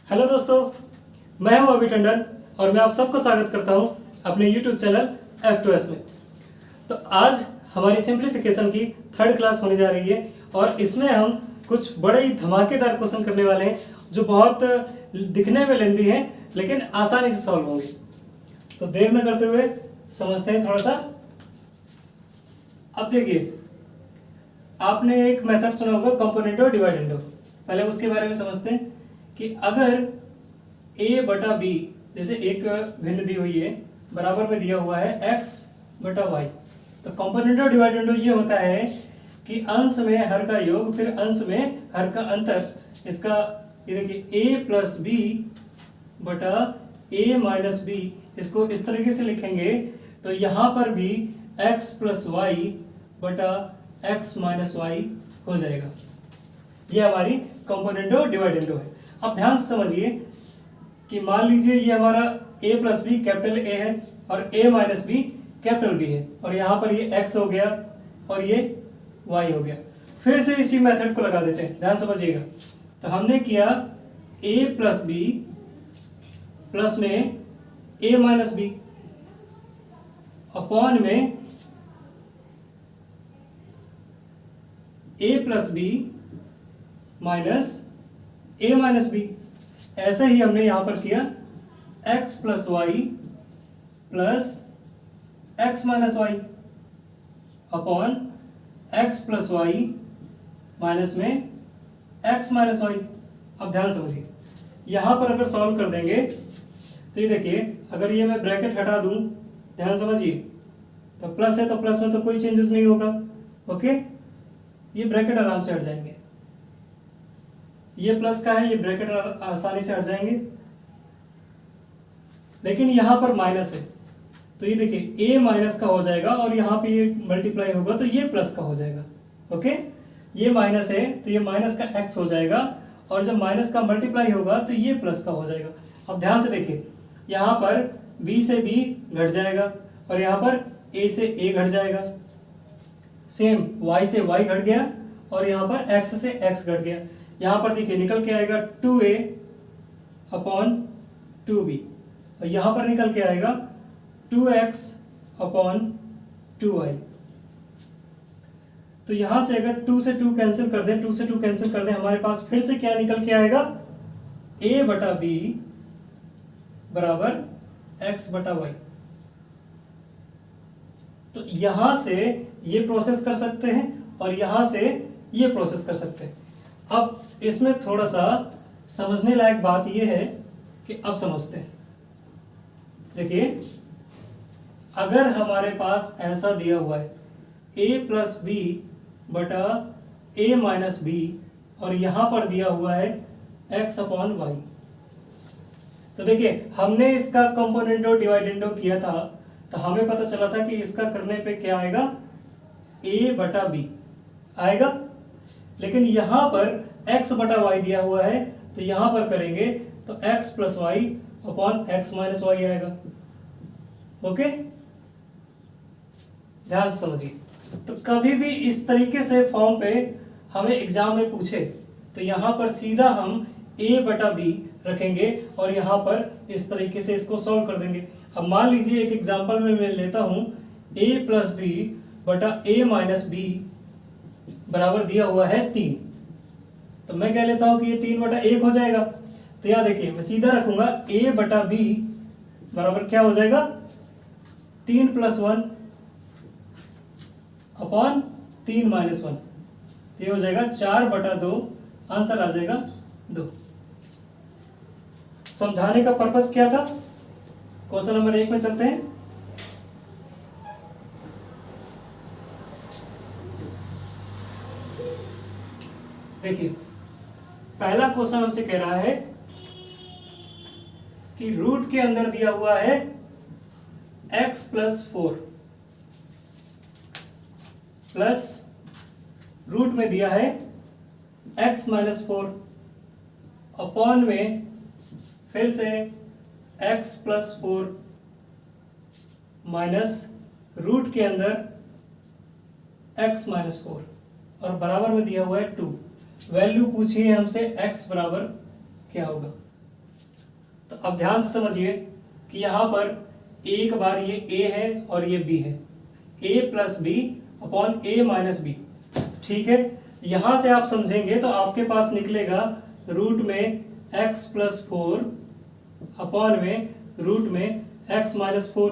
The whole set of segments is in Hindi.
हेलो दोस्तों, मैं हूं अभी टंडन और मैं आप सबको स्वागत करता हूं अपने YouTube चैनल F2S में। तो आज हमारी सिंप्लीफिकेशन की थर्ड क्लास होने जा रही है और इसमें हम कुछ बड़े ही धमाकेदार क्वेश्चन करने वाले हैं जो बहुत दिखने में लेंदी हैं लेकिन आसानी से सॉल्व होंगे। तो देर न करते हुए समझते हैं थोड़ा सा। अब देखिए, आपने एक मेथड सुना होगा कंपोनेंडो डिवाइडेंडो। पहले उसके बारे में समझते हैं कि अगर a बटा b जैसे एक भिन्न दी हुई है बराबर में दिया हुआ है x बटा y, तो कंपोनेंडो डिवाइडेंडो ये होता है कि अंश में हर का योग फिर अंश में हर का अंतर। इसका ये देखिए a प्लस बी बटा a माइनस बी, इसको इस तरीके से लिखेंगे तो यहाँ पर भी x प्लस वाई बटा x माइनस वाई हो जाएगा। ये हमारी कंपोनेंडो डिवाइडेंडो है। अब ध्यान से समझिए कि मान लीजिए ये हमारा a plus B capital A है और a minus B capital B है और यहाँ पर ये x हो गया और ये y हो गया। फिर से इसी मेथड को लगा देते हैं, ध्यान समझिएगा। तो हमने किया a प्लस बी प्लस में a माइनस बी अपॉन में a plus B minus a minus B. ऐसे ही हमने यहां पर किया x plus Y plus X minus Y upon x plus Y minus में x माइनस वाई। अब ध्यान समझिए, यहां पर अगर सॉल्व कर देंगे तो ये देखिए, अगर ये मैं ब्रैकेट हटा दूं, ध्यान समझिए, तो प्लस है तो प्लस में तो कोई चेंजेस नहीं होगा। ओके, ये ब्रैकेट आराम से हट जाएंगे। ये प्लस का है, ये ब्रैकेट आसानी से हट जाएंगे। लेकिन यहां पर माइनस है तो ये देखिए a माइनस का हो जाएगा और यहाँ पे ये मल्टीप्लाई होगा तो ये प्लस का हो जाएगा। ओके, ये माइनस है तो ये माइनस का x हो जाएगा और जब माइनस का मल्टीप्लाई होगा तो ये प्लस का हो जाएगा। अब ध्यान से देखिए, यहाँ पर b से b घट जाएगा और यहाँ पर a से a घट जाएगा। सेम y से y घट गया और यहाँ पर x से x घट गया। यहाँ पर देखिए निकल के आएगा 2a अपॉन 2b और यहाँ पर निकल के आएगा 2x अपॉन 2y। तो यहाँ से अगर 2 से 2 कैंसिल कर दें, 2 से 2 कैंसिल कर दें, हमारे पास फिर से क्या निकल के आएगा, a बटा b बराबर x बटा y। तो यहाँ से ये प्रोसेस कर सकते हैं और यहाँ से ये प्रोसेस कर सकते हैं। अब इसमें थोड़ा सा समझने लायक बात यह है कि अब समझते हैं। देखिए, अगर हमारे पास ऐसा दिया हुआ है a प्लस बी बटा a माइनस बी और यहाँ पर दिया हुआ है x अपॉन वाई, तो देखिए हमने इसका कंपोनेंडो डिवाइडेंडो किया था तो हमें पता चला था कि इसका करने पे क्या आएगा, a बटा बी आएगा। लेकिन यहाँ पर x बटा वाई दिया हुआ है तो यहाँ पर करेंगे तो x plus Y upon X minus Y आएगा। ओके, ध्यान से समझिए। तो कभी भी इस तरीके से फॉर्म पे हमें एग्जाम में पूछे तो यहाँ पर सीधा हम a बटा b रखेंगे और यहाँ पर इस तरीके से इसको सॉल्व कर देंगे। अब मान लीजिए एक एग्जाम्पल में मैं लेता हूँ a प्लस बी बटा a माइनस बी बराबर दिया हुआ है 3, तो मैं कह लेता हूं कि ये 3 बटा 1 हो जाएगा। तो यहाँ देखिए मैं सीधा रखूंगा a बटा b बराबर क्या हो जाएगा, 3 प्लस 1 अपॉन 3 माइनस 1, तो ये हो जाएगा 4 बटा 2, आंसर आ जाएगा 2। समझाने का पर्पस क्या था, क्वेश्चन नंबर 1 में चलते हैं। देखिए, पहला क्वेश्चन हमसे कह रहा है कि रूट के अंदर दिया हुआ है x प्लस 4 प्लस रूट में दिया है x माइनस 4 अपॉन में फिर से x प्लस 4 माइनस रूट के अंदर x माइनस 4 और बराबर में दिया हुआ है 2। वैल्यू पूछी है हमसे x बराबर क्या होगा। तो अब ध्यान से समझिए कि यहाँ पर एक बार ये a है और ये b है, a plus B upon a minus B. ठीक है, यहाँ से आप समझेंगे तो आपके पास निकलेगा रूट में x प्लस 4 अपॉन में रूट में x माइनस 4।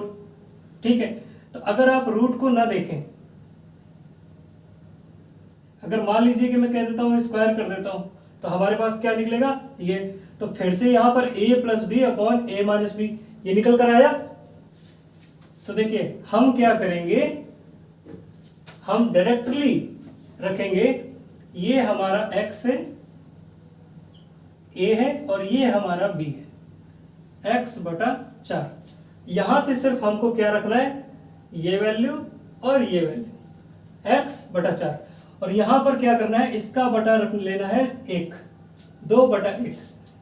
ठीक है, तो अगर आप रूट को ना देखें, अगर मान लीजिए कि मैं कह देता हूँ स्क्वायर कर देता हूँ, तो हमारे पास क्या निकलेगा ये। तो फिर से यहाँ पर a plus B upon a minus B ये निकल कर आया। तो देखिए हम क्या करेंगे, हम डायरेक्टली रखेंगे ये हमारा x है, a है और ये हमारा b है, x बटा 4। यहां से सिर्फ हमको क्या रखना है, ये वैल्यू और ये वैल्यू x बटा 4, और यहां पर क्या करना है, इसका बटा रख लेना है 1, 2 बटा 1।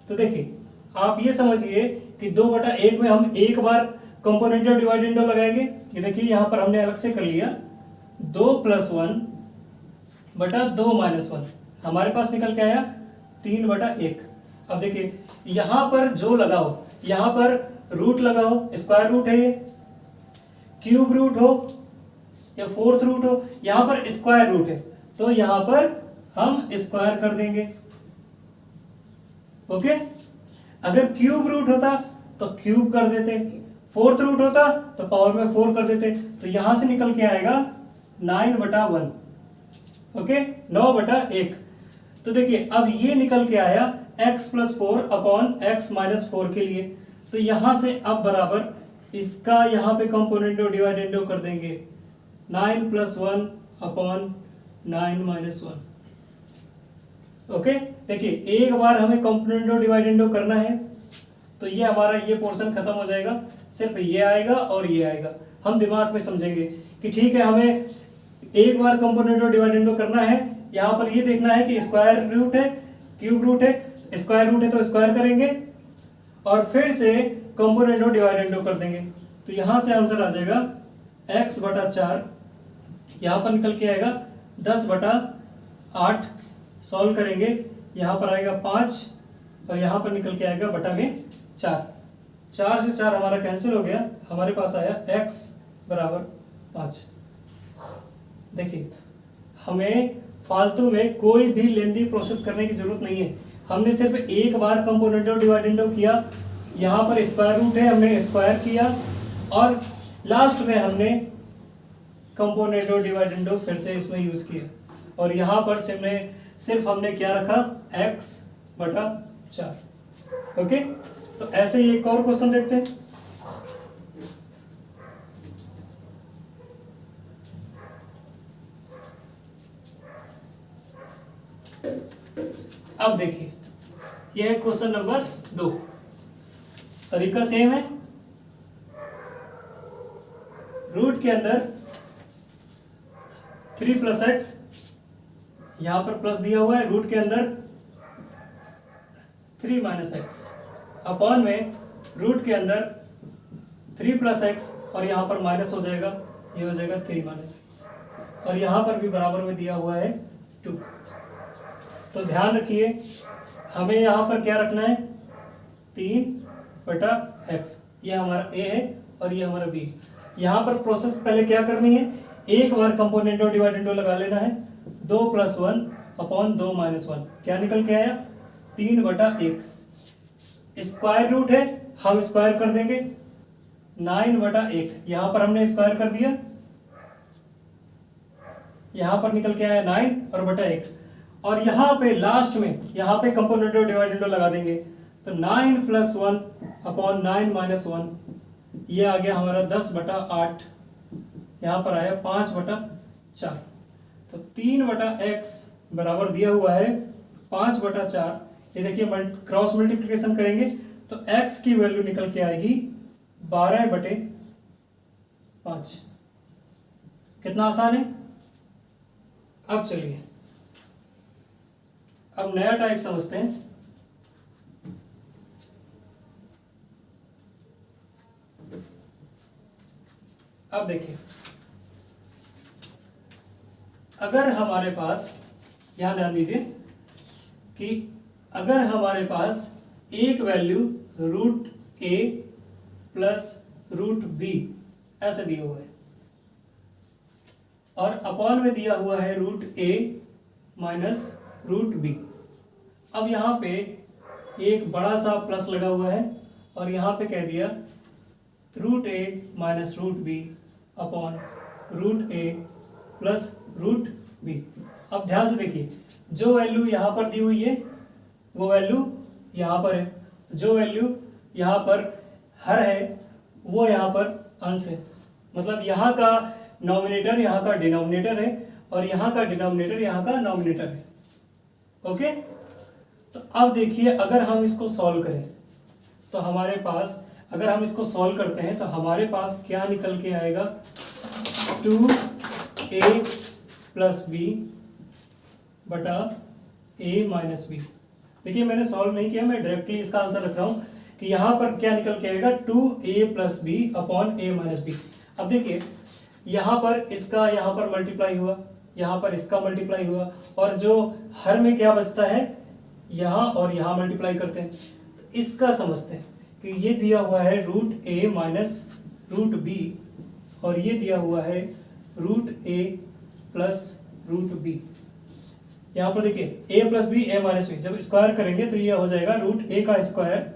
तो देखिए आप ये समझिए कि 2 बटा 1 में हम एक बार कंपोनेंट और डिवाइडेंडो लगाएंगे। ये देखिए यहां पर हमने अलग से कर लिया, 2 प्लस 1 बटा 2 माइनस 1, हमारे पास निकल के आया 3 बटा 1। अब देखिए यहां पर जो लगाओ, यहां पर रूट लगाओ, स्क्वायर रूट है ये, क्यूब रूट हो या फोर्थ रूट हो, यहां पर स्क्वायर रूट है तो यहां पर हम स्क्वायर कर देंगे। ओके, अगर क्यूब रूट होता तो क्यूब कर देते, फोर्थ रूट होता तो पावर में 4 कर देते। तो यहां से निकल के आएगा 9 बटा 1। ओके, 9 बटा 1। तो देखिए अब ये निकल के आया x plus 4 upon x minus 4 के लिए। तो यहां से अब बराबर इसका यहां पे कंपोनेंटो डिवाइडेंडो कर देंगे, 9 प्लस 1 अपॉन 9 माइनस 1। ओके, देखिए एक बार हमें कंपोनेंटो डिवाइडेंडो करना है तो ये हमारा ये पोर्शन खत्म हो जाएगा, सिर्फ ये आएगा और ये आएगा। हम दिमाग में समझेंगे कि ठीक है हमें एक बार कंपोनेंटो डिवाइडेंडो करना है, यहाँ पर ये देखना है कि स्क्वायर रूट है, क्यूब रूट है, स्क्वायर रूट है तो स्क्वायर करेंगे और फिर से कंपोनेंटो डिवाइडेंडो कर देंगे। तो यहाँ से आंसर आ जाएगा x बटा 4, यहाँ पर निकल के आएगा 10 बटा 8। सॉल्व करेंगे, यहाँ पर आएगा 5 और यहाँ पर निकल के आएगा बटा में 4। 4 से 4 हमारा कैंसिल हो गया, हमारे पास आया x बराबर 5। देखिए हमें फालतू में कोई भी लेंदी प्रोसेस करने की जरूरत नहीं है, हमने सिर्फ एक बार कंपोनेंटो डिवाइडेंडो किया, यहाँ पर स्क्वायर रूट है हमने स्क्वायर किया और लास्ट में हमने कंपोनेंटो डिवाइडेंडो फिर से इसमें यूज किया और यहाँ पर सिर्फ हमने क्या रखा, x बटा 4। ओके, तो ऐसे ही एक और क्वेश्चन देखते हैं। अब देखिए यह है क्वेश्चन नंबर 2। तरीका सेम है, रूट के अंदर 3 प्लस एक्स, यहां पर प्लस दिया हुआ है, रूट के अंदर 3 माइनस एक्स अपॉन में रूट के अंदर 3 प्लस एक्स और यहाँ पर माइनस हो जाएगा, ये हो जाएगा 3 माइनस एक्स और यहाँ पर भी बराबर में दिया हुआ है 2। तो ध्यान रखिए हमें यहाँ पर क्या रखना है, 3 बटा एक्स, ये हमारा a है और ये हमारा b। यहाँ पर प्रोसेस पहले क्या करनी है, एक बार कंपोनेंटो डिवाइडेंडो लगा लेना है, 2 प्लस 1 अपॉन 2 माइनस 1, क्या निकल के आया 3 बटा 1। स्क्वायर रूट है हम स्क्वायर कर देंगे, 9 बटा 1, यहाँ पर हमने स्क्वायर कर दिया, यहाँ पर निकल के आया 9 और बटा 1 और यहाँ पे लास्ट में यहाँ पे कंपोनेंटो डिवाइडेंडो लगा देंगे। तो 9 प्लस 1 अपॉन 9 माइनस 1, ये आ गया हमारा 10 बटा 8, यहाँ पर आया 5 बटा 4। तो 3 बटा x बराबर दिया हुआ है 5 बटा 4। ये देखिए क्रॉस मल्टीप्लिकेशन करेंगे तो x की वैल्यू निकल के आएगी 12 बटे 5। कितना आसान है। अब चलिए अब नया टाइप समझते हैं। अब देखिए अगर हमारे पास, यहां ध्यान दीजिए कि अगर हमारे पास एक value root A plus root B ऐसे दिया हुआ है, और अपॉन में दिया हुआ है root A minus root B. अब यहाँ पे एक बड़ा सा प्लस लगा हुआ है और यहाँ पे कह दिया root A minus root B upon root A plus root B. अब ध्यान से देखिए, जो वैल्यू यहाँ पर दी हुई है वो वैल्यू यहाँ पर है, जो वैल्यू यहाँ पर हर है वो यहाँ पर अंश है। मतलब यहाँ का नॉमिनेटर यहाँ का डिनोमिनेटर है और यहाँ का डिनोमिनेटर यहाँ का नॉमिनेटर है। ओके, तो अब देखिए अगर हम इसको सॉल्व करें तो हमारे पास, अगर हम इसको सॉल्व करते हैं तो हमारे पास क्या निकल के आएगा, 2a प्लस बी बटा a माइनस बी। देखिए मैंने सॉल्व नहीं किया, मैं डायरेक्टली इसका आंसर रख रहा हूँ कि यहाँ पर क्या निकल के आएगा, 2a plus B upon a minus B. अब देखिए यहाँ पर इसका यहाँ पर मल्टीप्लाई हुआ, यहाँ पर इसका मल्टीप्लाई हुआ, और जो हर में क्या बचता है, यहाँ और यहाँ मल्टीप्लाई करते हैं। तो इसका समझते हैं कि ये दिया हुआ है root A minus root B और ये दिया हुआ है root A plus root B. यहाँ पर देखिए ए प्लस बी ए माइनस बी, जब स्क्वायर करेंगे तो ये हो जाएगा रूट ए का स्क्वायर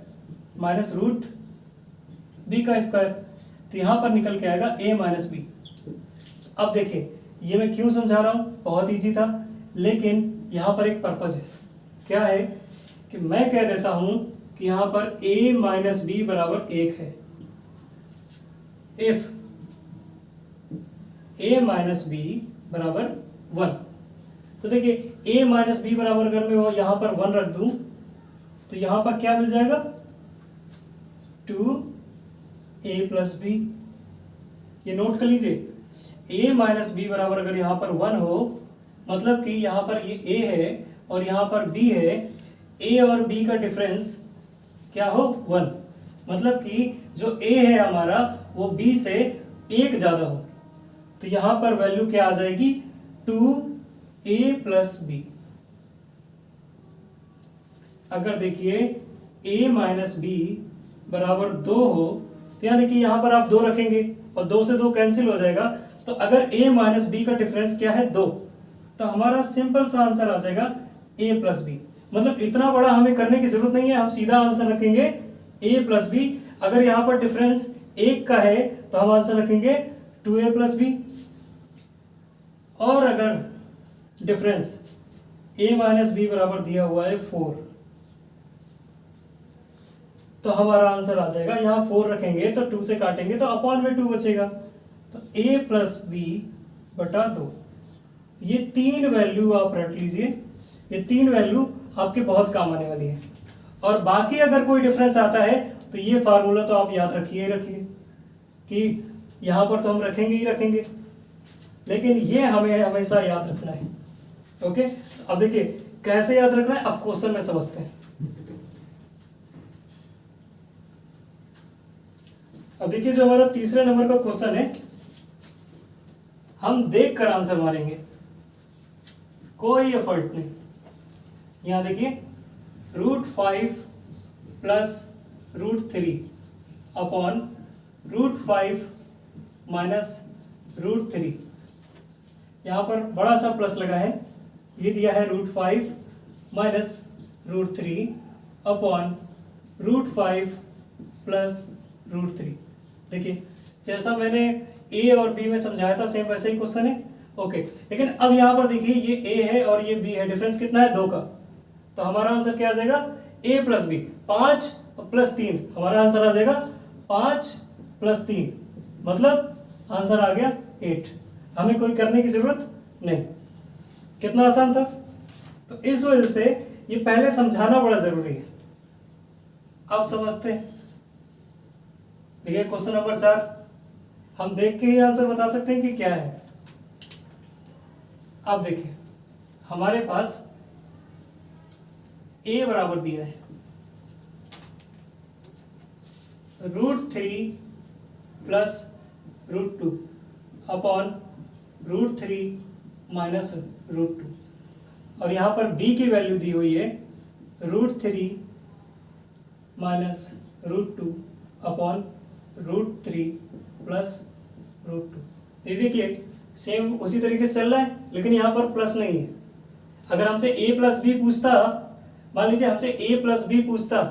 माइनस रूट बी का स्क्वायर। तो यहाँ पर निकल के आएगा ए माइनस बी। अब देखिए ये मैं क्यों समझा रहा हूँ, बहुत इजी था, लेकिन यहाँ पर एक पर्पज है। क्या है कि मैं कह देता हूँ कि यहाँ पर a माइनस बी बराबर 1 है। इफ a माइनस बी बराबर 1, तो देखिए a माइनस बी बराबर अगर मैं वो यहाँ पर 1 रख दूँ तो यहाँ पर क्या मिल जाएगा, 2a प्लस बी। ये नोट कर लीजिए, a माइनस बी बराबर अगर यहाँ पर 1 हो, मतलब कि यहाँ पर ये a है और यहाँ पर b है, a और b का डिफरेंस क्या हो, 1। मतलब कि जो a है हमारा वो b से 1 ज़्यादा हो, तो यहाँ पर वैल्यू क्या आ जाएगी, 2a प्लस बी। अगर देखिए a माइनस बी बराबर 2 हो तो यहाँ देखिए यहाँ पर आप 2 रखेंगे और 2 से 2 कैंसिल हो जाएगा। तो अगर a माइनस बी का डिफरेंस क्या है, 2, तो हमारा सिंपल सा आंसर आ जाएगा a प्लस बी। मतलब इतना बड़ा हमें करने की जरूरत नहीं है, हम सीधा आंसर रखेंगे a प्लस बी। अगर यहाँ पर डिफरेंस 1 का है तो हम आंसर रखेंगे 2a प्लस बी, और अगर डिफरेंस a माइनस बी बराबर दिया हुआ है 4, तो हमारा आंसर आ जाएगा, यहाँ 4 रखेंगे तो 2 से काटेंगे तो अपॉन में 2 बचेगा, तो a प्लस बी बटा 2। ये 3 वैल्यू आप रख लीजिए, ये 3 वैल्यू आपके बहुत काम आने वाली है। और बाकी अगर कोई डिफरेंस आता है तो ये फार्मूला तो आप याद रखिए ही रखिए कि यहाँ पर तो हम रखेंगे ही रखेंगे, लेकिन ये हमें हमेशा याद रखना है। ओके, अब देखिए कैसे याद रखना है, अब क्वेश्चन में समझते हैं। अब देखिए जो हमारा तीसरे नंबर का क्वेश्चन है, हम देख कर आंसर मारेंगे, कोई एफर्ट नहीं। यहां देखिए √5 प्लस √3 अपॉन √5 माइनस √3। यहाँ पर बड़ा सा प्लस लगा है, ये दिया है √5 माइनस √3 अपॉन √5 प्लस √3। देखिए जैसा मैंने ए और बी में समझाया था सेम वैसे ही क्वेश्चन है। ओके, लेकिन अब यहाँ पर देखिए ये ए है और ये बी है, डिफरेंस कितना है, 2 का। तो हमारा आंसर क्या आ जाएगा, a प्लस बी। 5 प्लस 3, हमारा आंसर आ जाएगा 5 प्लस 3, मतलब आंसर आ गया 8। हमें कोई करने की जरूरत नहीं। कितना आसान था। तो इस वजह से ये पहले समझाना बड़ा जरूरी है। अब समझते हैं। देखिए क्वेश्चन नंबर 4, हम देख के ही आंसर बता सकते हैं कि क्या है। अब देखिए हमारे पास a बराबर दिया है √3 प्लस √2 अपॉन √3 माइनस √2, और यहाँ पर b की वैल्यू दी हुई है √3 माइनस √2 अपॉन √3 प्लस √2। ये देखिए सेम उसी तरीके से चल रहा है, लेकिन यहाँ पर प्लस नहीं है। अगर हमसे a प्लस बी पूछता, मान लीजिए हमसे a प्लस बी पूछता,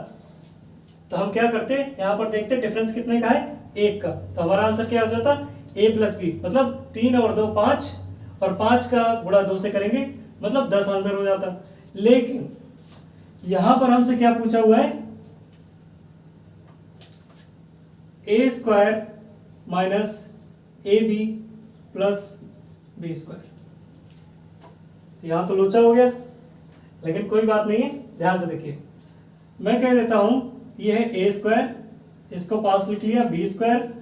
तो हम क्या करते, यहाँ पर देखते डिफरेंस कितने का है, 1 का। तो हमारा आंसर क्या हो जाता, a प्लस बी, मतलब 3 और 2 5, और 5 का गुणा 2 से करेंगे मतलब 10 आंसर हो जाता। लेकिन यहां पर हमसे क्या पूछा हुआ है, a square minus A B plus B square. यहां तो लोचा हो गया, लेकिन कोई बात नहीं है, ध्यान से देखिए। मैं कह देता हूं ये है a स्क्वायर, इसको पास लिख लिया b स्क्वायर।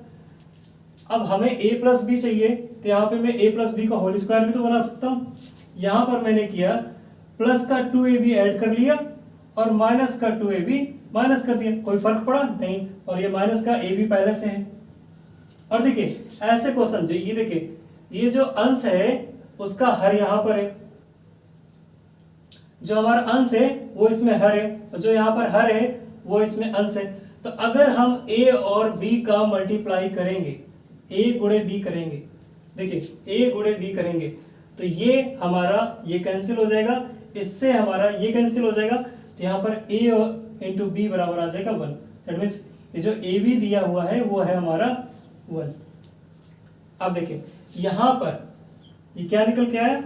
अब हमें a प्लस बी चाहिए, तो यहाँ पे मैं a प्लस बी का होल स्क्वायर भी तो बना सकता हूँ। यहाँ पर मैंने किया प्लस का 2ab ऐड कर लिया और माइनस का 2ab माइनस कर दिया, कोई फर्क पड़ा नहीं, और ये माइनस का ab पहले से है। और देखिए ऐसे क्वेश्चन जो ये देखिए, ये जो अंश है उसका हर यहाँ पर है, जो हमारा अंश है वो इसमें हर है, और जो यहाँ पर हर है वो इसमें अंश है। तो अगर हम a और b का मल्टीप्लाई करेंगे, a गुणे b करेंगे, देखिए a गुणे b करेंगे, तो ये हमारा ये कैंसिल हो जाएगा, इससे हमारा ये कैंसिल हो जाएगा, तो यहाँ पर a इंटू बी बराबर आ जाएगा 1। दैट मीन्स ये जो ए बी दिया हुआ है वो है हमारा 1। अब देखिए यहाँ पर ये क्या निकल के आया,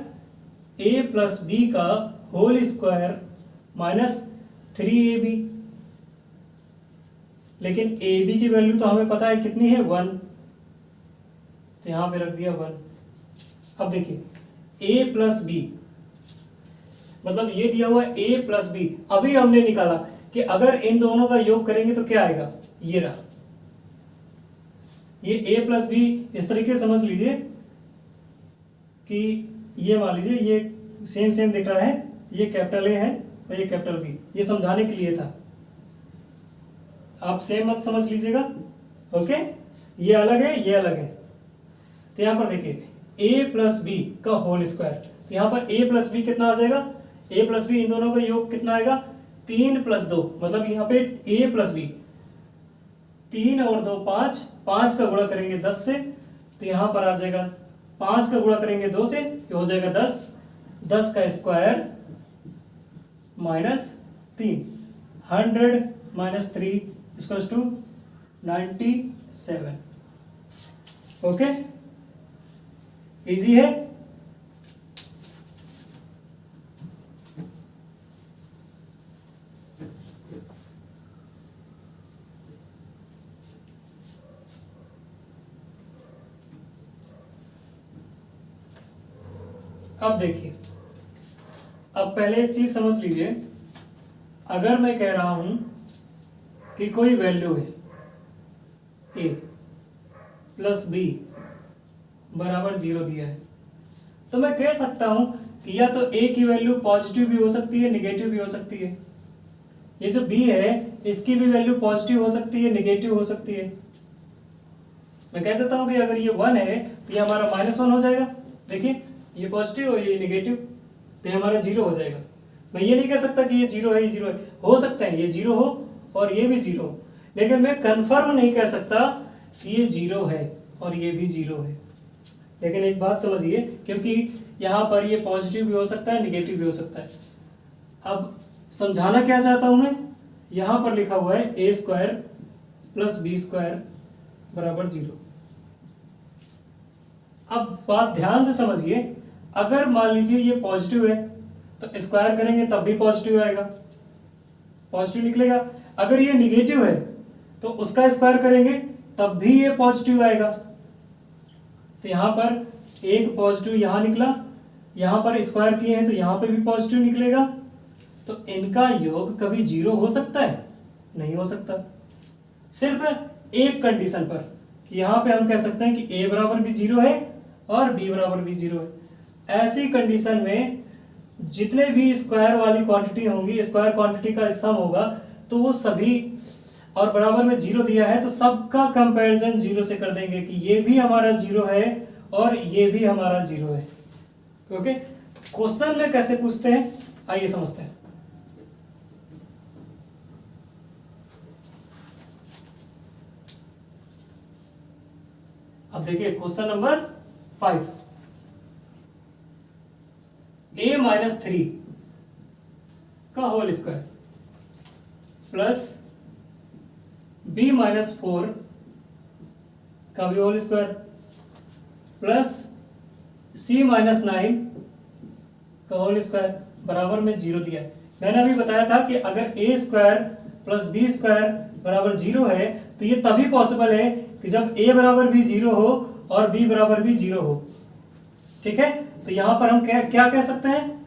a प्लस बी का होल स्क्वायर माइनस 3ab। लेकिन ab की वैल्यू तो हमें पता है कितनी है, 1, तो यहाँ पे रख दिया 1। अब देखिए a प्लस बी, मतलब ये दिया हुआ है a प्लस बी। अभी हमने निकाला कि अगर इन दोनों का योग करेंगे तो क्या आएगा, ये रहा, ये a प्लस बी। इस तरीके से समझ लीजिए कि ये मान लीजिए ये सेम सेम दिख रहा है, ये कैपिटल A है और ये कैपिटल B, ये समझाने के लिए था, आप सेम मत समझ लीजिएगा, ओके। ये अलग है, ये अलग है। तो यहाँ पर देखिए a प्लस बी का होल स्क्वायर, तो यहाँ पर a प्लस बी कितना आ जाएगा, a प्लस बी इन दोनों का योग कितना आएगा, 3 प्लस 2, मतलब यहाँ पे a प्लस बी 3 और 2 5, 5 का गुणा करेंगे 10 से, तो यहाँ पर आ जाएगा 5 का गुणा करेंगे 2 से, ये हो जाएगा 10, 10 का square minus 3, 100 minus 3 equals to 97। Okay, easy है। अब देखिए, अब पहले एक चीज समझ लीजिए, अगर मैं कह रहा हूं कि कोई वैल्यू है a प्लस बी बराबर 0 दिया है, तो मैं कह सकता हूं कि या तो a की वैल्यू पॉजिटिव भी हो सकती है, निगेटिव भी हो सकती है। ये जो b है इसकी भी वैल्यू पॉजिटिव हो सकती है, निगेटिव हो सकती है। मैं कह देता हूं कि अगर ये 1 है तो ये हमारा -1 हो जाएगा, देखिए ये पॉजिटिव और ये निगेटिव, तो ये हमारा 0 हो जाएगा। मैं ये नहीं कह सकता कि ये 0 है, ये 0 है, हो सकता है ये 0 हो और ये भी 0 हो, लेकिन मैं कंफर्म नहीं कह सकता कि ये 0 है और ये भी 0 है। लेकिन एक बात समझिए, क्योंकि यहाँ पर ये पॉजिटिव भी हो सकता है, निगेटिव भी हो सकता है। अब समझाना क्या चाहता हूं मैं, यहाँ पर लिखा हुआ है a square plus B square बराबर 0। अब बात ध्यान से समझिए, अगर मान लीजिए ये पॉजिटिव है तो स्क्वायर करेंगे तब भी पॉजिटिव आएगा, पॉजिटिव निकलेगा। अगर ये निगेटिव है तो उसका स्क्वायर करेंगे तब भी ये पॉजिटिव आएगा। तो यहाँ पर एक पॉजिटिव यहाँ निकला, यहाँ पर स्क्वायर किए हैं तो यहाँ पे भी पॉजिटिव निकलेगा, तो इनका योग कभी 0 हो सकता है? नहीं हो सकता। सिर्फ एक कंडीशन पर, कि यहाँ पे हम कह सकते हैं कि a बराबर भी 0 है और b बराबर भी 0 है। ऐसी कंडीशन में जितने भी स्क्वायर वाली क्वांटिटी होंगी, स्क्वायर क्वांटिटी का सम होगा, तो वो सभी, और बराबर में 0 दिया है तो सबका कंपैरिजन 0 से कर देंगे कि ये भी हमारा 0 है और ये भी हमारा 0 है। ओके, क्वेश्चन में कैसे पूछते हैं आइए समझते हैं। अब देखिए क्वेश्चन नंबर 5, a-3 का होल स्क्वायर प्लस b-4 का भी होल स्क्वायर प्लस c-9 का होल स्क्वायर बराबर में 0 दिया है। मैंने अभी बताया था कि अगर a square plus b square बराबर 0 है तो ये तभी पॉसिबल है कि जब a बराबर भी 0 हो और b बराबर भी 0 हो। ठीक है, तो यहां पर हम क्या कह सकते हैं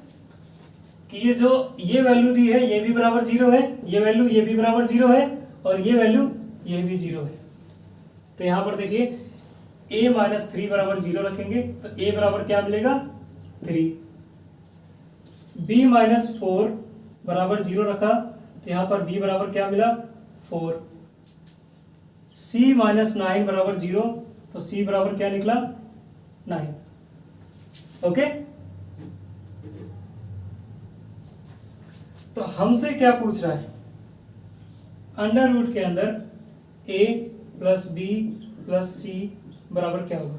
कि ये जो ये वैल्यू दी है ये भी बराबर 0 है, ये वैल्यू ये भी बराबर 0 है और ये वैल्यू ये भी 0 है। तो यहां पर देखिए a-3 बराबर 0 रखेंगे तो a बराबर क्या मिलेगा 3, b-4 बराबर 0 रखा तो यहां पर b बराबर क्या मिला 4, c-9 बराबर 0 तो c बराबर क्या निकला 9। ओके, तो हमसे क्या पूछ रहा है, अंडर रूट के अंदर a plus b plus c बराबर क्या होगा।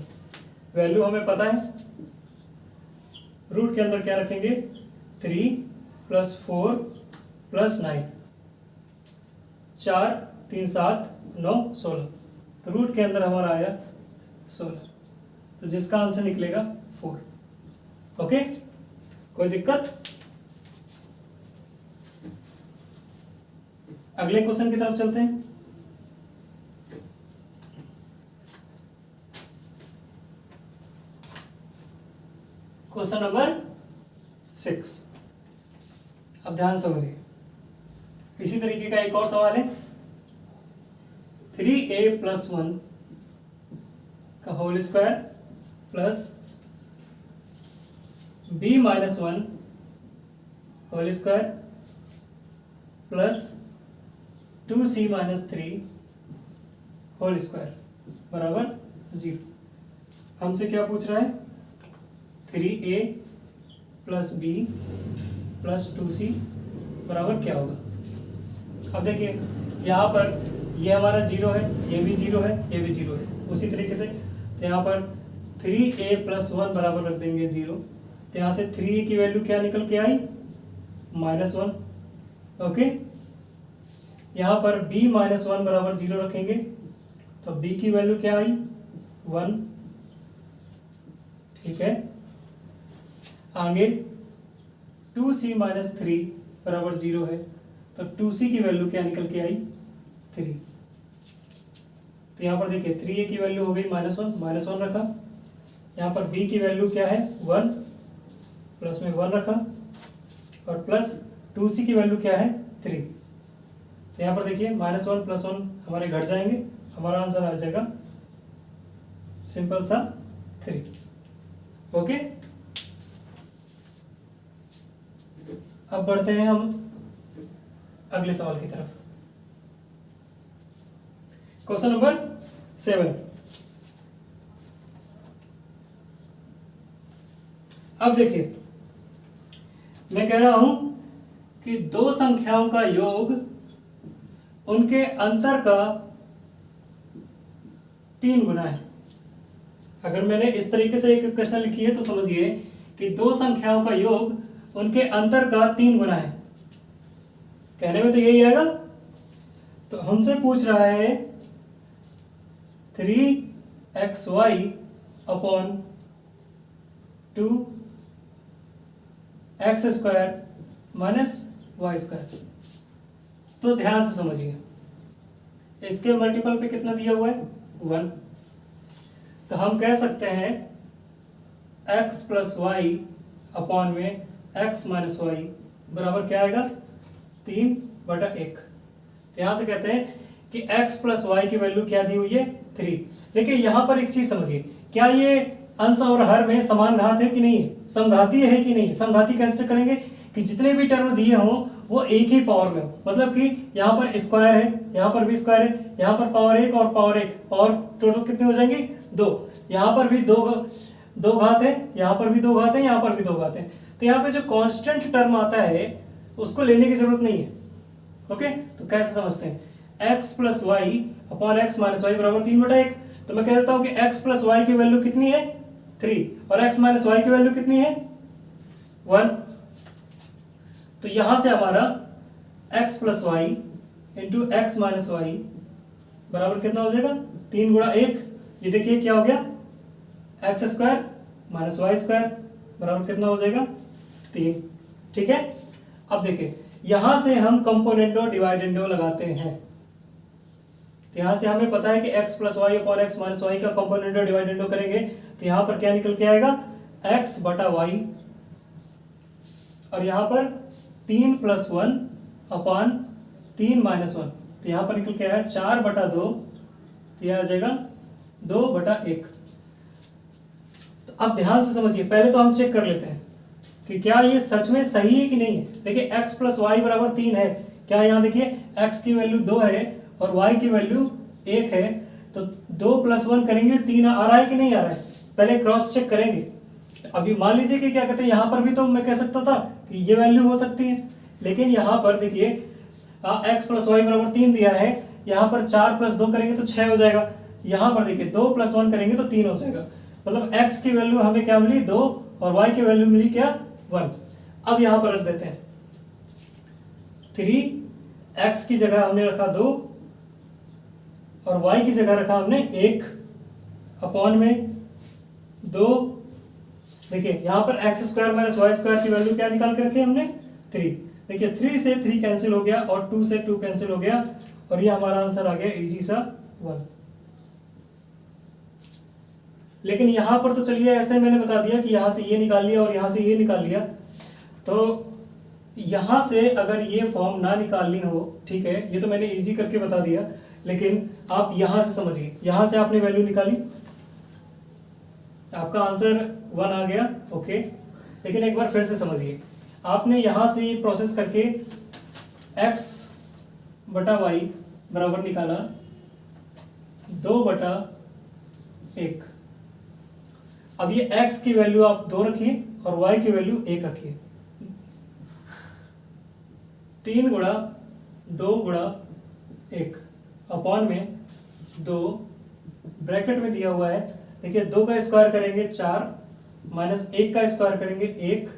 वैल्यू हमें पता है, रूट के अंदर क्या रखेंगे 3 प्लस 4 प्लस 9, 4 3 7 9 16, तो रूट के अंदर हमारा आया 16, तो जिसका आंसर निकलेगा 4। ओके, कोई दिक्कत। अगले क्वेश्चन की तरफ चलते हैं। क्वेश्चन नंबर 6, अब ध्यान समझिए, इसी तरीके का एक और सवाल है। 3a प्लस 1 का whole square plus b-1 whole square plus 2c-3 whole square बराबर 0। हमसे क्या पूछ रहा है, 3a plus b plus 2c बराबर क्या होगा। अब देखिए यहाँ पर ये हमारा 0 है, ये भी 0 है, ये भी 0 है। उसी तरीके से तो यहाँ पर 3a प्लस 1 बराबर रख देंगे 0, तो यहाँ से 3a की वैल्यू क्या निकल के आई -1। ओके, यहाँ पर b-1 बराबर 0 रखेंगे तो b की वैल्यू क्या आई 1। ठीक है, आगे 2c-3 बराबर 0 है तो 2c की वैल्यू क्या निकल के आई 3। तो यहाँ पर देखिए 3a की वैल्यू हो गई -1 रखा, यहाँ पर b की वैल्यू क्या है 1, प्लस में 1 रखा और प्लस 2c की वैल्यू क्या है 3। तो यहाँ पर देखिए -1 प्लस 1 हमारे घट जाएंगे, हमारा आंसर आ जाएगा सिंपल सा 3। ओके, अब बढ़ते हैं हम अगले सवाल की तरफ। क्वेश्चन नंबर 7, अब देखिए मैं कह रहा हूं कि दो संख्याओं का योग उनके अंतर का 3 गुना है। अगर मैंने इस तरीके से एक क्वेश्चन लिखी है तो समझिए कि दो संख्याओं का योग उनके अंतर का 3 गुना है। कहने में तो यही आएगा। तो हमसे पूछ रहा है 3xy upon 2x square minus Y square. तो ध्यान से समझिए, इसके मल्टीपल पे कितना दिया हुआ है 1। तो हम कह सकते हैं x प्लस वाई अपॉन में x माइनस वाई बराबर क्या आएगा 3/1। तो यहां से कहते हैं कि x प्लस वाई की वैल्यू क्या दी हुई है 3। देखिए यहां पर एक चीज समझिए, क्या ये अंश और हर में समान घात है कि नहीं है, समघातीय है कि नहीं। समघाती कैसे करेंगे कि जितने भी टर्म दिए हों वो एक ही पावर में हो, मतलब कि यहाँ पर स्क्वायर है, यहाँ पर भी स्क्वायर है, यहाँ पर पावर 1 और पावर 1, पावर टोटल कितने हो जाएंगे 2। यहाँ पर भी दो घात है, यहाँ पर भी 2 घात है, यहाँ पर भी 2 घात है। तो यहाँ पे जो कांस्टेंट टर्म आता है उसको लेने की जरूरत नहीं है। ओके, तो कैसे समझते हैं x plus Y upon X minus Y बराबर 3/1। तो मैं कह देता हूं कि x प्लस वाई की वैल्यू कितनी है 3 और x माइनस वाई की वैल्यू कितनी है 1। तो यहां से हमारा x plus Y into X minus Y बराबर कितना हो जाएगा 3 गुणा 1। ये देखिए क्या हो गया X square minus Y square बराबर कितना हो जाएगा 3। ठीक है, अब देखिए यहां से हम कंपोनेंडो डिवाइडेंडो लगाते हैं। तो यहां से हमें पता है कि x plus Y upon X minus Y का कंपोनेंडो डिवाइडेंडो करेंगे तो यहां पर क्या निकल के आएगा x बटा वाई और यहां पर 3 प्लस 1 अपॉन 3 माइनस 1। तो यहां पर निकल के आया 4 बटा 2, तो यह आ जाएगा 2 बटा 1। तो अब ध्यान से समझिए, पहले तो हम चेक कर लेते हैं कि क्या ये सच में सही है कि नहीं है। देखिए x प्लस वाई बराबर 3 है, क्या यहाँ देखिए x की वैल्यू 2 है और y की वैल्यू 1 है, तो 2 प्लस 1 करेंगे 3 आ रहा है कि नहीं आ रहा है, पहले क्रॉस चेक करेंगे। अभी मान लीजिए कि क्या कहते हैं यहाँ पर भी तो मैं कह सकता था कि ये वैल्यू हो सकती है, लेकिन यहाँ पर देखिए x प्लस वाई बराबर 3 दिया है, यहाँ पर 4 प्लस 2 करेंगे तो 6 हो जाएगा, यहाँ पर देखिए 2 प्लस 1 करेंगे तो 3 हो जाएगा। मतलब x की वैल्यू हमें क्या मिली 2 और y की वैल्यू मिली क्या 1। अब यहां पर रख देते हैं 3, x की जगह हमने रखा 2 और y की जगह रखा हमने 1 अपॉन में 2। देखिए यहां पर X square minus Y square की वैल्यू क्या निकाल के रखे हमने 3। देखिए 3 से 3 कैंसिल हो गया और 2 से 2 कैंसिल हो गया और ये हमारा आंसर आ गया इजी सा 1। लेकिन यहां पर तो चलिए ऐसे मैंने बता दिया कि यहां से ये निकाल लिया और यहां से ये निकाल लिया, तो यहां से अगर ये फॉर्म ना निकालनी हो, ठीक है, ये तो मैंने इजी करके बता दिया, लेकिन आप यहां से समझिए, यहां से आपने वैल्यू निकाली, आपका आंसर 1 आ गया, ओके। लेकिन एक बार फिर से समझिए, आपने यहां से ये प्रोसेस करके x बटा वाई बराबर निकाला 2 बटा 1। अब ये x की वैल्यू आप 2 रखिए और y की वैल्यू 1 रखिए। 3 गुणा 2 गुणा 1 अपॉन में 2 ब्रैकेट में दिया हुआ है। देखिए 2 का स्क्वायर करेंगे 4 माइनस 1 का स्क्वायर करेंगे 1।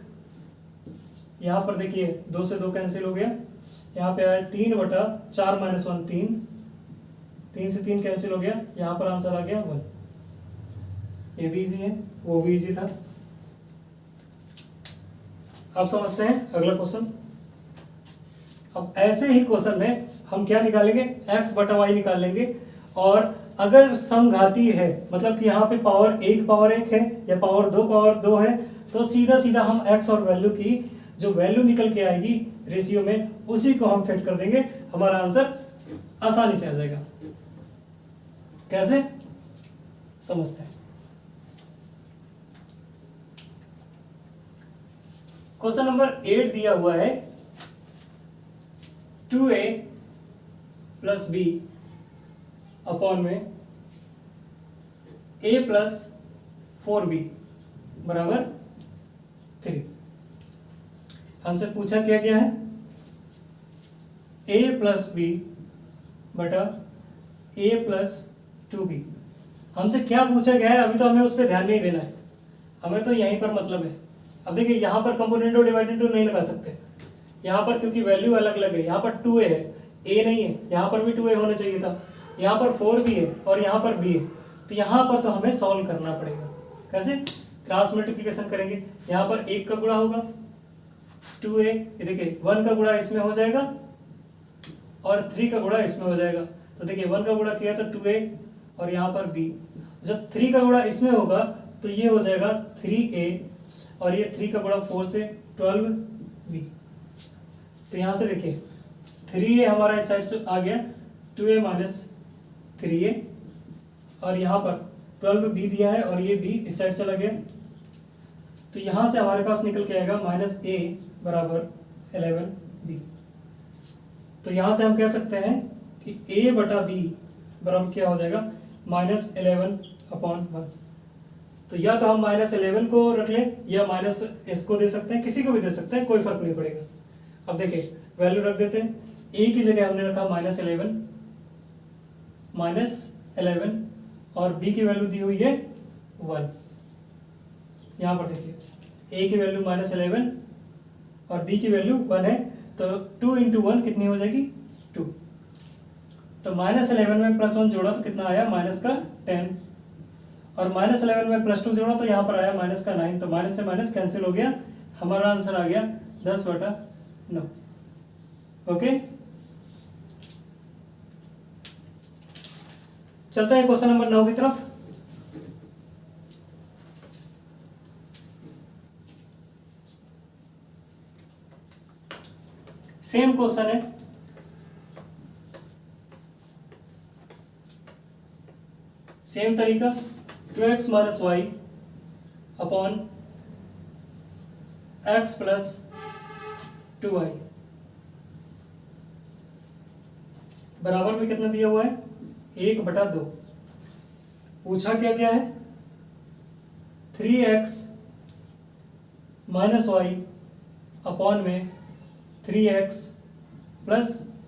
यहाँ पर देखिए 2 से 2 कैंसिल हो गया, यहाँ पे आया 3 बटा 4 माइनस 1 3, 3 से 3 कैंसिल हो गया, यहाँ पर आंसर आ गया 1। ये भी इजी है, वो भी इजी था। अब समझते हैं अगला क्वेश्चन। अब ऐसे ही क्वेश्चन में हम क्या निकालेंगे x बटा वाई निकाल लेंगे, और अगर समघाती है मतलब कि यहाँ पे पावर 1 है या पावर 2 है, तो सीधा सीधा हम x और वैल्यू की जो वैल्यू निकल के आएगी रेशियो में उसी को हम फिट कर देंगे, हमारा आंसर आसानी से आ जाएगा। कैसे समझते हैं। क्वेश्चन नंबर 8 दिया हुआ है 2a प्लस बी अपॉन में a प्लस 4b बराबर 3। हमसे पूछा क्या गया है a प्लस बी बटा a प्लस 2b। हमसे क्या पूछा गया है अभी तो हमें उस पर ध्यान नहीं देना है, हमें तो यहीं पर मतलब है। अब देखिए यहाँ पर कंपोनेंटो डिवाइडेंडो नहीं लगा सकते यहाँ पर, क्योंकि वैल्यू अलग अलग है। यहाँ पर 2a है, a नहीं है, यहाँ पर भी 2a होना चाहिए था, यहाँ पर 4b है और यहाँ पर b है, तो यहाँ पर तो हमें सॉल्व करना पड़ेगा। कैसे क्रॉस मल्टीप्लिकेशन करेंगे, यहाँ पर 1 का गुणा होगा 2a, ये देखिए 1 का गुणा इसमें हो जाएगा और 3 का गुणा इसमें हो जाएगा। तो देखिए 1 का गुणा किया तो 2a और यहाँ पर b, जब 3 का गुणा इसमें होगा तो ये हो जाएगा 3a और ये 3 का गुणा 4 से 12b। तो यहाँ से देखिए 3a हमारा इस साइड से आ गया 2a माइनस 3a और यहाँ पर 12b दिया है और ये b इस साइड चला गया, तो यहाँ से हमारे पास निकल के आएगा माइनस a बराबर 11b। तो यहाँ से हम कह सकते हैं कि a बटा b बराबर क्या हो जाएगा माइनस 11 अपॉन 1। तो या तो हम माइनस 11 को रख लें या माइनस इसको दे सकते हैं, किसी को भी दे सकते हैं, कोई फर्क नहीं पड़ेगा। अब देखिए वैल्यू रख देते हैं, a की जगह हमने रखा माइनस 11 और b की वैल्यू दी हुई है 1। यहाँ पर देखिए a की वैल्यू -11 और b की वैल्यू 1 है, तो 2 × 1 कितनी हो जाएगी 2। तो -11 में +1 जोड़ा तो कितना आया -10, और -11 में +2 जोड़ा तो यहाँ पर आया -9। तो माइनस से माइनस कैंसिल हो गया, हमारा आंसर आ गया 10/9। ओके, चलते हैं क्वेश्चन नंबर 9 की तरफ। सेम क्वेश्चन है, सेम तरीका 2x - y upon x + 2y बराबर में कितना दिया हुआ है 1/2। पूछा क्या क्या है 3x - y अपॉन में 3x +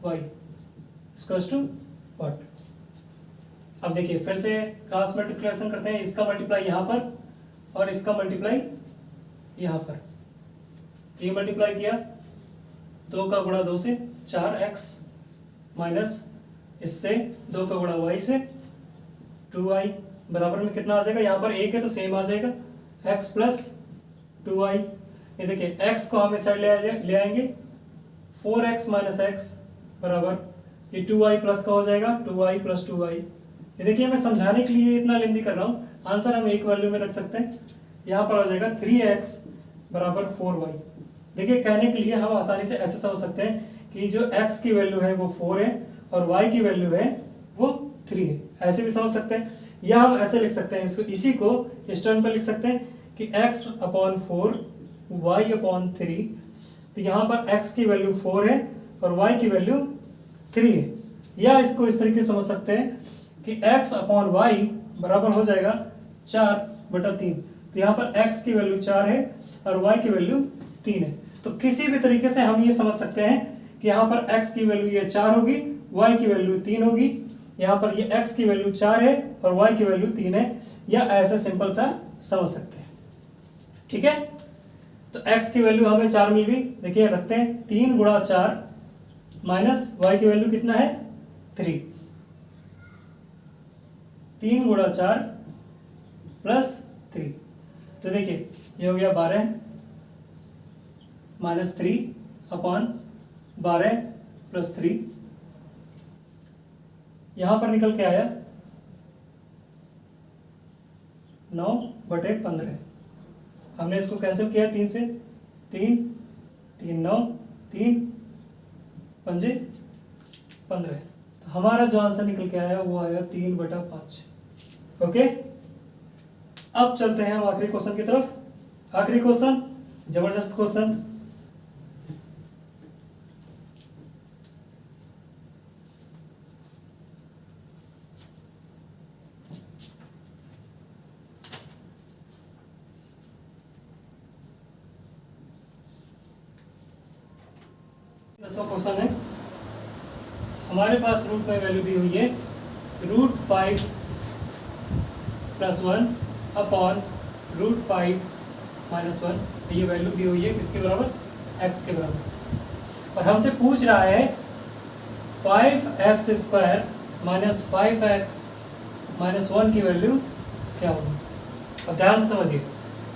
y equals to what. अब देखिए फिर से क्रॉस मल्टीप्लिकेशन करते हैं, इसका मल्टीप्लाई यहाँ पर और इसका मल्टीप्लाई यहाँ पर। ये मल्टीप्लाई किया 2 का गुणा 2 से 4x माइनस इससे 2 का गुणा y से 2y बराबर में कितना आ जाएगा, यहाँ पर 1 है तो सेम आ जाएगा x + 2y। ये देखिए x को हम इस साइड ले आएंगे 4x - x बराबर ये 2y प्लस का हो जाएगा 2y + 2y। ये देखिए मैं समझाने के लिए इतना लेंदी कर रहा हूँ, आंसर हम एक वैल्यू में रख सकते हैं। यहाँ पर आ जाएगा 3x बराबर 4y। देखिए कहने के लिए हम आसानी से ऐसे समझ सकते हैं कि जो x की वैल्यू है वो 4 है और y की वैल्यू है वो 3 है, ऐसे भी समझ सकते हैं। या हम ऐसे लिख सकते हैं, इसी को इस टर्म पर लिख सकते हैं कि x/4 y/3। तो यहाँ पर x की वैल्यू 4 है और y की वैल्यू 3 है। या इसको इस तरीके से समझ सकते हैं कि x/y बराबर हो जाएगा 4/3। तो यहाँ पर x की वैल्यू 4 है और y की वैल्यू 3 है। तो किसी भी तरीके से हम ये समझ सकते हैं कि यहाँ पर x की वैल्यू ये 4 होगी, y की वैल्यू 3 होगी। यहाँ पर ये x की वैल्यू 4 है और y की वैल्यू 3 है, या ऐसे सिंपल सा समझ सकते हैं। ठीक है, तो x की वैल्यू हमें 4 मिल गई। देखिए रखते हैं 3 × 4 माइनस y की वैल्यू कितना है 3। 3 × 4 + 3। तो देखिए ये हो गया 12 - 3 अपॉन 12 + 3। यहां पर निकल के आया 9/15। हमने इसको कैंसिल किया 3 से, 3 3 9 3 5 15। तो हमारा जो आंसर निकल के आया वो आया 3/5। ओके, अब चलते हैं हम आखिरी क्वेश्चन की तरफ। आखिरी क्वेश्चन जबरदस्त क्वेश्चन। दसवां क्वेश्चन है, हमारे पास रूट में वैल्यू दी हुई है √5 + 1 अपॉन √5 - 1। ये वैल्यू दी हुई है किसके बराबर, x के बराबर। और हमसे पूछ रहा है 5x² - 5x - 1 की वैल्यू क्या होगी। अब ध्यान से समझिए,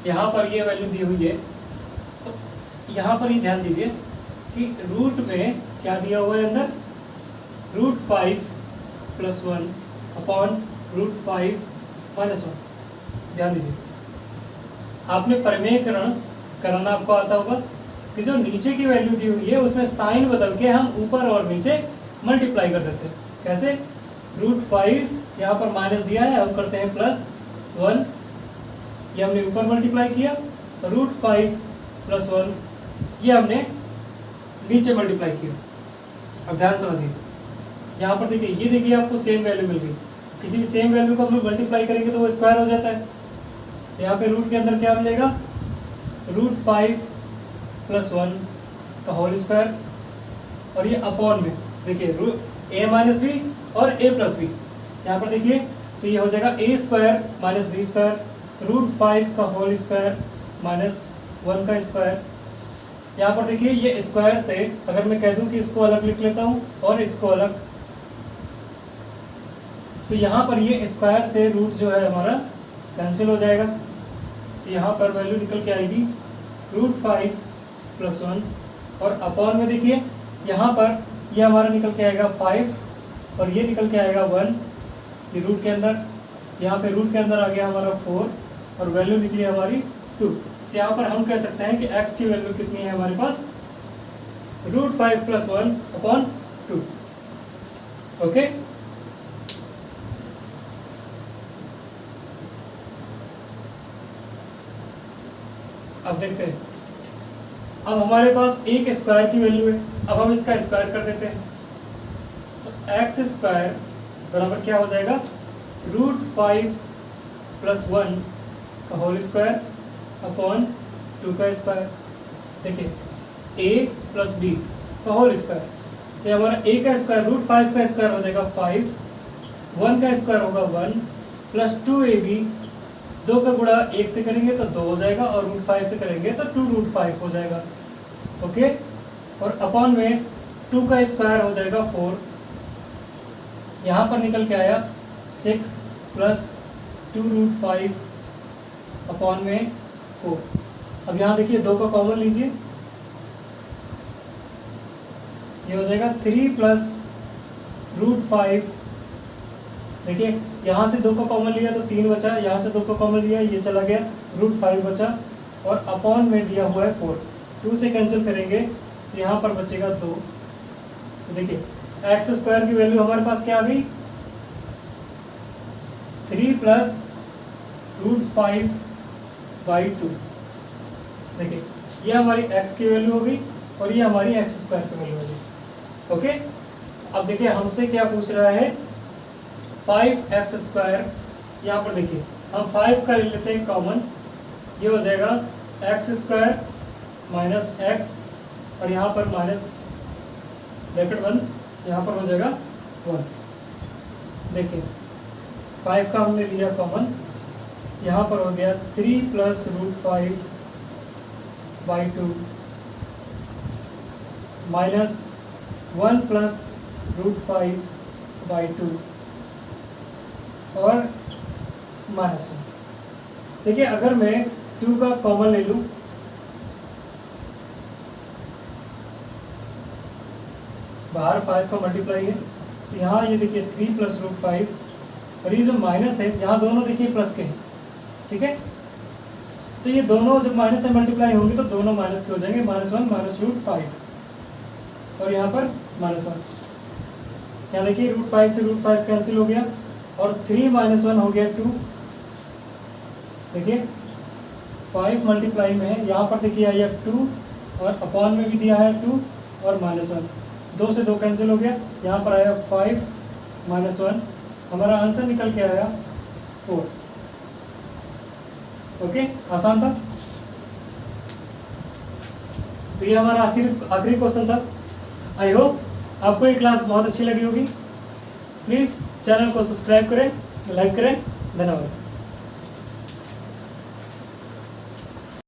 यहाँ पर ये वैल्यू दी हुई है, तो यहाँ पर ही ध्यान दीजिए कि रूट में क्या दिया हुआ है अंदर, √5 + 1 अपॉन √5 - 1। ध्यान दीजिए, आपने परिमेयकरण कराना आपको आता होगा कि जो नीचे की वैल्यू दी हुई है उसमें साइन बदल के हम ऊपर और नीचे मल्टीप्लाई कर देते हैं। कैसे, √5 यहाँ पर माइनस दिया है, हम करते हैं +1, ये हमने ऊपर मल्टीप्लाई किया, √5 + 1 ये हमने नीचे मल्टीप्लाई किया। अब ध्यान समझिए, यहाँ पर देखिए, ये देखिए आपको सेम वैल्यू मिल गई। किसी भी सेम वैल्यू को हम लोग मल्टीप्लाई करेंगे तो वो स्क्वायर हो जाता है। तो यहाँ पे रूट के अंदर क्या मिलेगा, √5 + 1 का होल स्क्वायर, और ये अपॉन में देखिए a - b और a + b। यहाँ पर देखिए तो ये हो जाएगा A square minus B square root 5 का होल स्क्वायर माइनस 1 का स्क्वायर। यहाँ पर देखिए ये स्क्वायर से अगर मैं कह दूं कि इसको अलग लिख लेता हूँ और इसको अलग, तो यहाँ पर ये स्क्वायर से रूट जो है हमारा कैंसिल हो जाएगा। तो यहाँ पर वैल्यू निकल के आएगी रूट 5 प्लस 1 और अपॉन में देखिए यहाँ पर ये हमारा निकल के आएगा 5 और ये निकल के आएगा 1, ये रूट के अंदर, यहाँ पे रूट के अंदर आ गया हमारा 4 और वैल्यू निकली हमारी 2। तो यहाँ पर हम कह सकते हैं कि x की वैल्यू कितनी है हमारे पास, रूट 5 प्लस 1 अपॉन 2। ओके, अब देखते हैं। अब हमारे पास एक स्क्वायर की वैल्यू है, अब हम इसका स्क्वायर कर देते हैं। तो एक्स स्क्वायर बराबर क्या हो जाएगा, रूट 5 प्लस 1 का होल स्क्वायर अपॉन 2 का स्क्वायर। देखिए a प्लस बी का होल स्क्वायर, तो हमारा a का स्क्वायर रूट 5 का स्क्वायर हो जाएगा 5, 1 का स्क्वायर होगा 1 प्लस 2ab, 2 का गुणा 1 से करेंगे तो 2 हो जाएगा और रूट 5 से करेंगे तो 2 रूट 5 हो जाएगा। ओके, और अपॉन में 2 का स्क्वायर हो जाएगा 4, यहाँ पर निकल के आया 6 प्लस 2 रूट 5 अपॉन में 4। अब यहाँ देखिए 2 का कॉमन लीजिए, ये हो जाएगा 3 प्लस रूट 5। देखिए यहाँ से 2 का कॉमन लिया तो 3 बचा, यहाँ से 2 का कॉमन लिया ये चला गया, रूट 5 बचा और अपॉन में दिया हुआ है 4। 2 से कैंसिल करेंगे तो यहाँ पर बचेगा 2। तो देखिए एक्स स्क्वायर की वैल्यू हमारे पास क्या आ गई, 3 प्लस रूट 5 बाई 2। देखिए ये हमारी x की वैल्यू हो गई और ये हमारी एक्स स्क्वायर की वैल्यू हो गई। ओके, अब देखिए हमसे क्या पूछ रहा है, 5x स्क्वायर। यहाँ पर देखिए हम 5 का ले लेते हैं कॉमन, ये हो जाएगा एक्स स्क्वायर माइनस एक्स और यहाँ पर माइनस ब्रैकेट 1, यहाँ पर हो जाएगा 1। देखिए 5 का हमने लिया कॉमन, यहाँ पर हो गया 3 plus root 5 by 2 minus 1 plus root 5 by 2 और माइनस 1। देखिए अगर मैं 2 का कॉमन ले लूँ, बाहर 5 का मल्टीप्लाई है तो यहाँ ये देखिए 3 प्लस रूट 5 और ये जो माइनस है यहाँ दोनों देखिए प्लस के हैं, ठीक है। तो ये दोनों जब माइनस से मल्टीप्लाई होंगे तो दोनों माइनस के हो जाएंगे, -1 माइनस रूट 5 और यहाँ पर -1। यहाँ देखिए रूट 5 से रूट 5 कैंसिल हो गया और 3 माइनस 1 हो गया 2। देखिए 5 मल्टीप्लाई में है, यहाँ पर देखिए आया 2 और अपॉन में भी दिया है 2 और -1, 2 से 2 कैंसिल हो गया, यहाँ पर आया 5 माइनस 1, हमारा आंसर निकल के आया 4। ओके, आसान था। तो ये हमारा आखिरी क्वेश्चन था। आई होप आपको ये क्लास बहुत अच्छी लगी होगी। प्लीज़ चैनल को सब्सक्राइब करें, लाइक करें। धन्यवाद।